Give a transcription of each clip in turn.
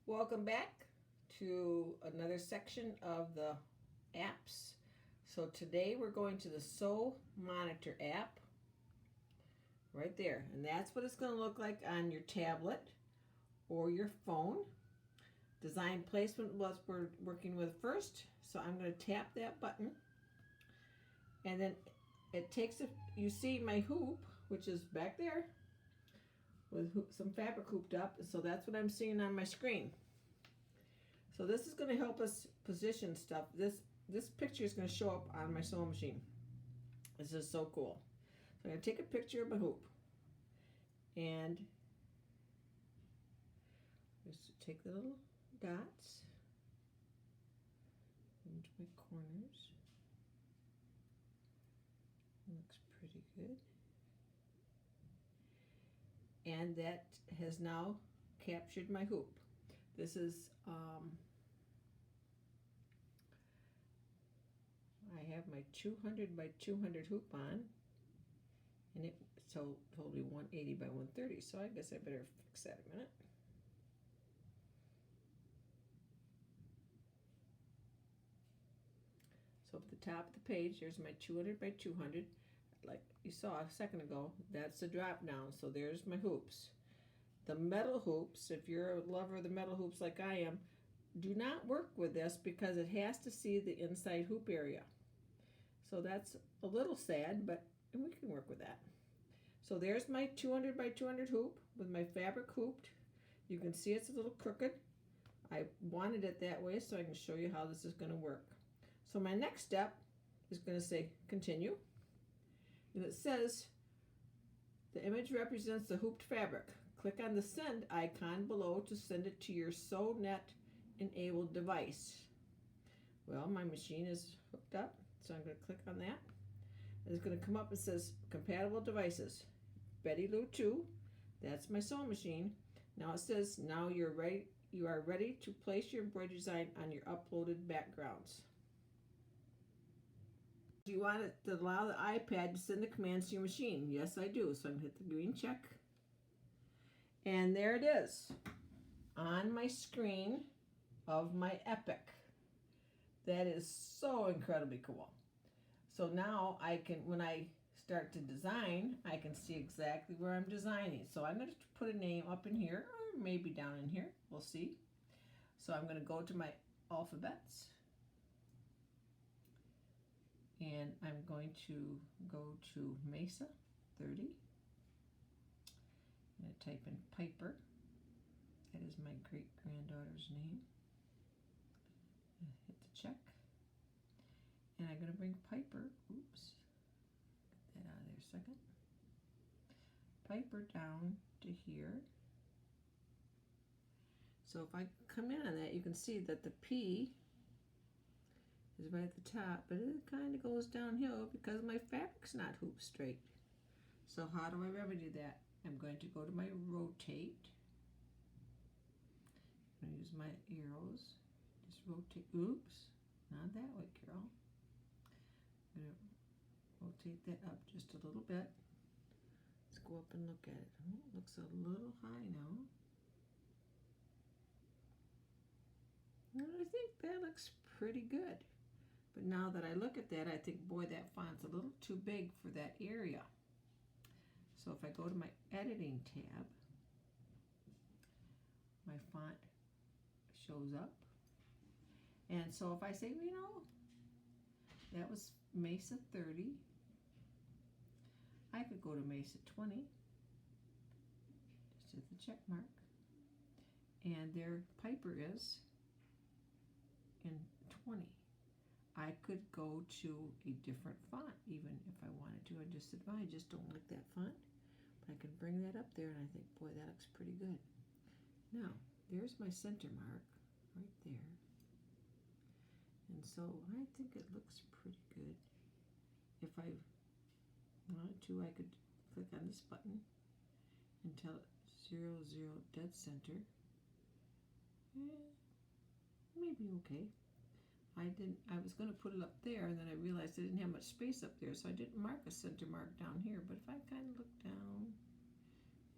Welcome back to another section of the apps. So today we're going to the MySewMonitor app right there, and that's what it's going to look like on your tablet or your phone. Design placement was we're working with first, so I'm going to tap that button, and then it takes you see my hoop, which is back there with some fabric hooped up, so that's what I'm seeing on my screen. So this is going to help us position stuff. This picture is going to show up on my sewing machine. This is so cool. So I'm going to take a picture of my hoop and just take the little dots into my corners. Looks pretty good. And that has now captured my hoop. This is, I have my 200 by 200 hoop on, and it told me 180 by 130, so I guess I better fix that a minute. So up at the top of the page, there's my 200 by 200. Like you saw a second ago, that's the drop down. So there's my hoops. The metal hoops, if you're a lover of the metal hoops like I am, do not work with this because it has to see the inside hoop area. So that's a little sad, but we can work with that. So there's my 200 by 200 hoop with my fabric hooped. You can see it's a little crooked. I wanted it that way so I can show you how this is going to work. So my next step is going to say continue. And it says the image represents the hooped fabric. Click on the send icon below to send it to your SewNet enabled device. Well, my machine is hooked up, so I'm going to click on that. And it's going to come up and says compatible devices. Betty Lou 2, that's my sewing machine. Now it says now you are ready to place your embroidery design on your uploaded backgrounds. Do you want it to allow the iPad to send the commands to your machine? Yes, I do. So I'm going to hit the green check. And there it is on my screen of my Epic. That is so incredibly cool. So now I can, when I start to design, I can see exactly where I'm designing. So I'm going to put a name up in here, or maybe down in here. We'll see. So I'm going to go to my alphabets. And I'm going to go to Mesa 30. I'm going to type in Piper. That is my great-granddaughter's name. Hit the check. And I'm going to bring Piper, oops, get that out of there a second. Piper down to here. So if I come in on that, you can see that the P is right at the top, but it kind of goes downhill because my fabric's not hoop straight. So how do I remedy that? I'm going to go to my rotate. I'm going to use my arrows. Just rotate. Oops, not that way, Carol. I'm going to rotate that up just a little bit. Let's go up and look at it. Oh, it looks a little high now. And I think that looks pretty good. But now that I look at that, I think, boy, that font's a little too big for that area. So if I go to my editing tab, my font shows up. And so if I say, you know, that was Mesa 30, I could go to Mesa 20, just hit the check mark, and there Piper is in 20. I could go to a different font even if I wanted to. I just don't like that font. But I can bring that up there and I think, boy, that looks pretty good. Now, there's my center mark right there. And so I think it looks pretty good. If I wanted to, I could click on this button and tell it 0, 0, dead center. Maybe okay. I was going to put it up there, and then I realized I didn't have much space up there, so I didn't mark a center mark down here. But if I kind of look down,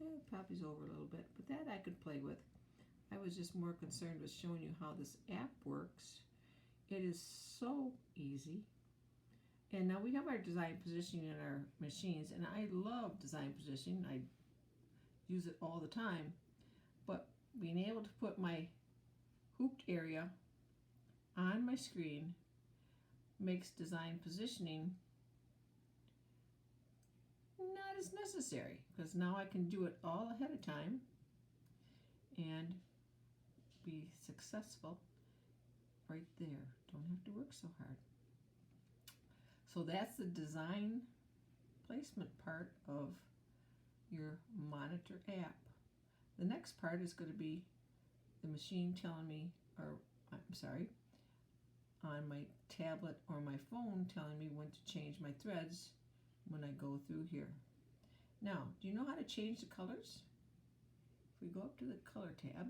it probably's over a little bit, but that I could play with. I was just more concerned with showing you how this app works. It is so easy. And now we have our design positioning in our machines, and I love design positioning. I use it all the time. But being able to put my hooped area on my screen makes design positioning not as necessary, because now I can do it all ahead of time and be successful right there. Don't have to work so hard. So that's the design placement part of your monitor app. The next part is going to be the machine telling me, or I'm sorry, on my tablet or my phone telling me when to change my threads when I go through here. Now, do you know how to change the colors? If we go up to the color tab,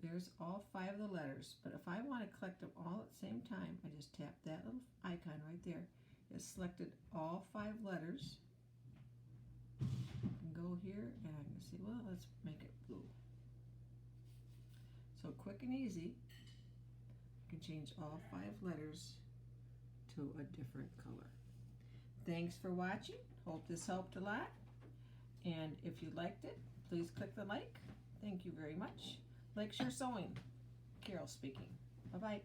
there's all 5 of the letters, but if I want to collect them all at the same time, I just tap that little icon right there. It's selected all 5 letters. I can go here and I can see, well, let's make it blue. So quick and easy, I can change all 5 letters to a different color. Thanks for watching. Hope this helped a lot. And if you liked it, please click the like. Thank you very much. Like, share, sewing. Carol speaking. Bye-bye.